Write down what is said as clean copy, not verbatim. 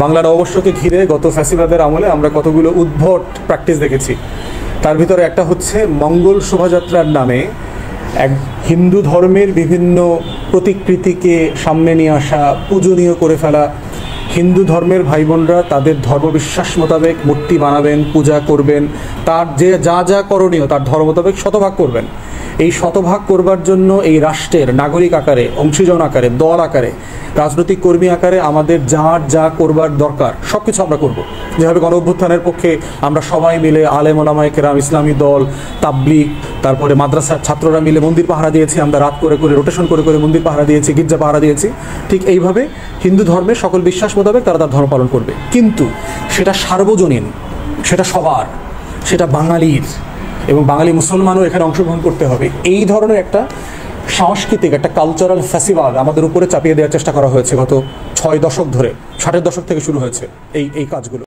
বাংলা নববর্ষকে ঘিরে গত ফ্যাসিবাদের আমলে আমরা কতগুলো উদ্ভট প্র্যাকটিস দেখেছি। তার ভিতরে একটা হচ্ছে মঙ্গল শোভাযাত্রার নামে এক হিন্দু ধর্মের বিভিন্ন প্রতিকৃতিকে সামনে নিয়ে আসা, পূজনীয় করে ফেলা। হিন্দু ধর্মের ভাই বোনরা তাদের ধর্মবিশ্বাস মোতাবেক মূর্তি বানাবেন, পূজা করবেন, তার যে যা যা করণীয় তার ধর্ম মোতাবেক শতভাগ করবেন। এই শতভাগ করবার জন্য এই রাষ্ট্রের নাগরিক আকারে, অংশীজন আকারে, দল আকারে, রাজনৈতিক কর্মী আকারে আমাদের যার যা করবার দরকার সব কিছু আমরা করব। যেভাবে গণ অভ্যুত্থানের পক্ষে আমরা সবাই মিলে আলেম ওলামায়ে কেরাম, ইসলামী দল, তাবলিগ, তারপরে মাদ্রাসার ছাত্ররা মিলে মন্দির পাহারা দিয়েছি, আমরা রাত করে করে রোটেশন করে করে মন্দির পাহারা দিয়েছি, গির্জা পাহারা দিয়েছি। ঠিক এইভাবে হিন্দু ধর্মের সকল বিশ্বাস মোতাবেক তারা তার ধর্ম পালন করবে, কিন্তু সেটা সার্বজনীন, সেটা সবার, সেটা বাঙালির, এবং বাঙালি মুসলমানও এখানে অংশগ্রহণ করতে হবে। এই ধরনের একটা সাংস্কৃতিক, একটা কালচারাল ফেস্টিভ্যাল আমাদের উপরে চাপিয়ে দেওয়ার চেষ্টা করা হয়েছে গত 6 দশক ধরে। 60-এর দশক থেকে শুরু হয়েছে এই কাজগুলো।